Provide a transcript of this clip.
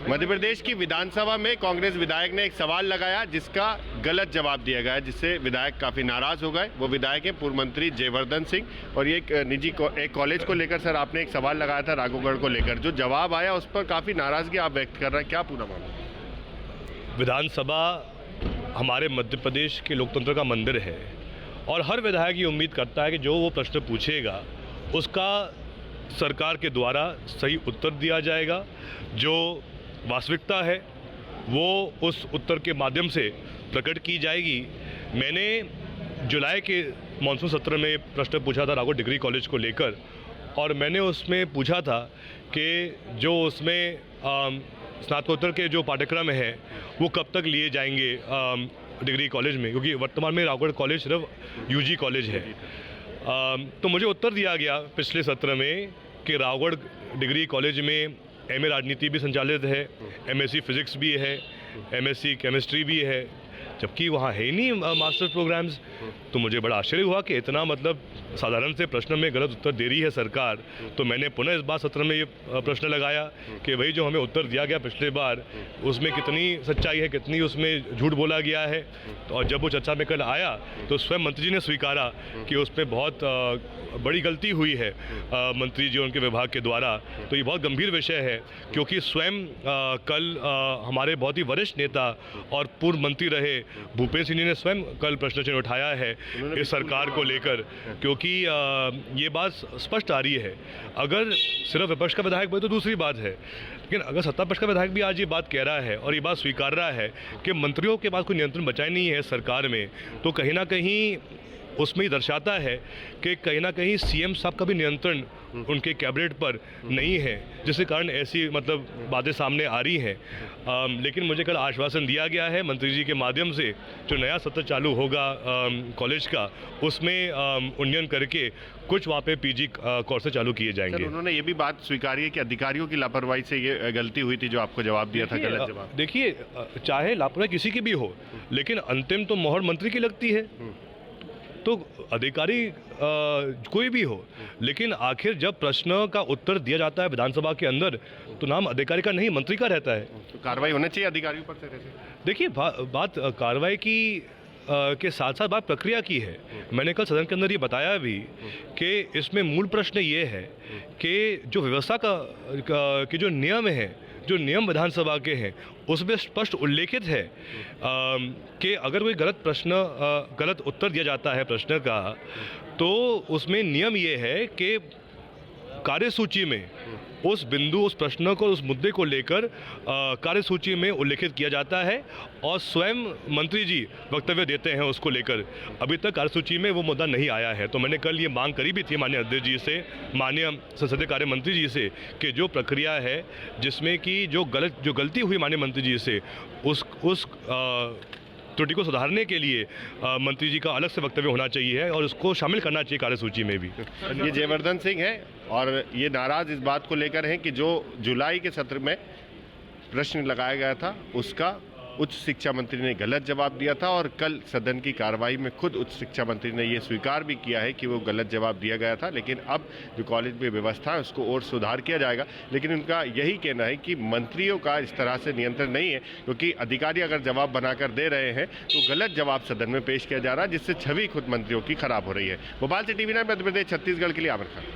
मध्य प्रदेश की विधानसभा में कांग्रेस विधायक ने एक सवाल लगाया जिसका गलत जवाब दिया गया, जिससे विधायक काफी नाराज हो गए। वो विधायक है पूर्व मंत्री जयवर्धन सिंह, और ये एक कॉलेज को लेकर सर आपने एक सवाल लगाया था राघवगढ़ को लेकर, जो जवाब आया उस पर काफी नाराजगी आप व्यक्त कर रहे हैं, क्या पूरा मामला? विधानसभा हमारे मध्य प्रदेश के लोकतंत्र का मंदिर है और हर विधायक ये उम्मीद करता है कि जो वो प्रश्न पूछेगा उसका सरकार के द्वारा सही उत्तर दिया जाएगा। जो वास्तविकता है वो उस उत्तर के माध्यम से प्रकट की जाएगी। मैंने जुलाई के मानसून सत्र में प्रश्न पूछा था राघवगढ़ डिग्री कॉलेज को लेकर, और मैंने उसमें पूछा था कि जो उसमें स्नातकोत्तर के जो पाठ्यक्रम है वो कब तक लिए जाएंगे डिग्री कॉलेज में, क्योंकि वर्तमान में राघवगढ़ कॉलेज सिर्फ यूजी कॉलेज है। तो मुझे उत्तर दिया गया पिछले सत्र में कि राघवगढ़ डिग्री कॉलेज में एमए राजनीति भी संचालित है, एमएससी फिजिक्स भी है, एमएससी केमिस्ट्री भी है, जबकि वहाँ है ही नहीं मास्टर प्रोग्राम्स। तो मुझे बड़ा आश्चर्य हुआ कि इतना मतलब साधारण से प्रश्न में गलत उत्तर दे रही है सरकार। तो मैंने पुनः इस बार सत्र में ये प्रश्न लगाया कि भाई जो हमें उत्तर दिया गया पिछले बार उसमें कितनी सच्चाई है, कितनी उसमें झूठ बोला गया है। और जब वो चर्चा में कल आया तो स्वयं मंत्री जी ने स्वीकारा कि उसमें बहुत बड़ी गलती हुई है मंत्री जी उनके विभाग के द्वारा। तो ये बहुत गंभीर विषय है, क्योंकि स्वयं कल हमारे बहुत ही वरिष्ठ नेता और पूर्व मंत्री रहे भूपेंद्र सिंह जी ने स्वयं कल प्रश्न चिन्ह उठाया है इस सरकार को लेकर, क्योंकि ये बात स्पष्ट आ रही है। अगर सिर्फ विपक्ष का विधायक बोले तो दूसरी बात है, लेकिन अगर सत्ता पक्ष का विधायक भी आज ये बात कह रहा है और ये बात स्वीकार रहा है कि मंत्रियों के पास कोई नियंत्रण बचा ही नहीं है सरकार में, तो कहीं ना कहीं उसमें ही दर्शाता है कि कहीं ना कहीं सीएम साहब का भी नियंत्रण उनके कैबिनेट पर नहीं है, जिसके कारण ऐसी मतलब बातें सामने आ रही हैं। लेकिन मुझे कल आश्वासन दिया गया है मंत्री जी के माध्यम से, जो नया सत्र चालू होगा कॉलेज का उसमें उन्नयन करके कुछ वहाँ पे पीजी कोर्सेज चालू किए जाएंगे। सर, उन्होंने ये भी बात स्वीकारी है कि अधिकारियों की लापरवाही से ये गलती हुई थी जो आपको जवाब दिया था, गलत जवाब। देखिए, चाहे लापरवाही किसी की भी हो, लेकिन अंतिम तो मोहर मंत्री की लगती है। तो अधिकारी कोई भी हो, लेकिन आखिर जब प्रश्न का उत्तर दिया जाता है विधानसभा के अंदर तो नाम अधिकारी का नहीं मंत्री का रहता है। तो कार्रवाई होना चाहिए अधिकारियों पर से। देखिए, बात कार्रवाई की के साथ साथ बात प्रक्रिया की है। मैंने कल सदन के अंदर ये बताया भी कि इसमें मूल प्रश्न ये है कि जो व्यवस्था के जो नियम है, जो नियम विधानसभा के हैं उसमें स्पष्ट उल्लेखित है कि अगर कोई गलत उत्तर दिया जाता है प्रश्न का, तो उसमें नियम ये है कि कार्यसूची में उस बिंदु, उस प्रश्न को, उस मुद्दे को लेकर कार्यसूची में उल्लेखित किया जाता है और स्वयं मंत्री जी वक्तव्य देते हैं उसको लेकर। अभी तक कार्यसूची में वो मुद्दा नहीं आया है, तो मैंने कल ये मांग करी भी थी माननीय अध्यक्ष जी से, माननीय संसदीय कार्य मंत्री जी से, कि जो प्रक्रिया है जिसमें कि जो गलती हुई माननीय मंत्री जी से उस त्रुटि को सुधारने के लिए मंत्री जी का अलग से वक्तव्य होना चाहिए और उसको शामिल करना चाहिए कार्यसूची में भी। ये जयवर्धन सिंह है और ये नाराज इस बात को लेकर हैं कि जो जुलाई के सत्र में प्रश्न लगाया गया था उसका उच्च शिक्षा मंत्री ने गलत जवाब दिया था, और कल सदन की कार्रवाई में खुद उच्च शिक्षा मंत्री ने ये स्वीकार भी किया है कि वो गलत जवाब दिया गया था। लेकिन अब जो कॉलेज में व्यवस्था है उसको और सुधार किया जाएगा। लेकिन उनका यही कहना है कि मंत्रियों का इस तरह से नियंत्रण नहीं है, क्योंकि अधिकारी अगर जवाब बनाकर दे रहे हैं तो गलत जवाब सदन में पेश किया जा रहा है, जिससे छवि खुद मंत्रियों की खराब हो रही है। भोपाल से TV9 मध्य प्रदेश छत्तीसगढ़ के लिए आमिर खान।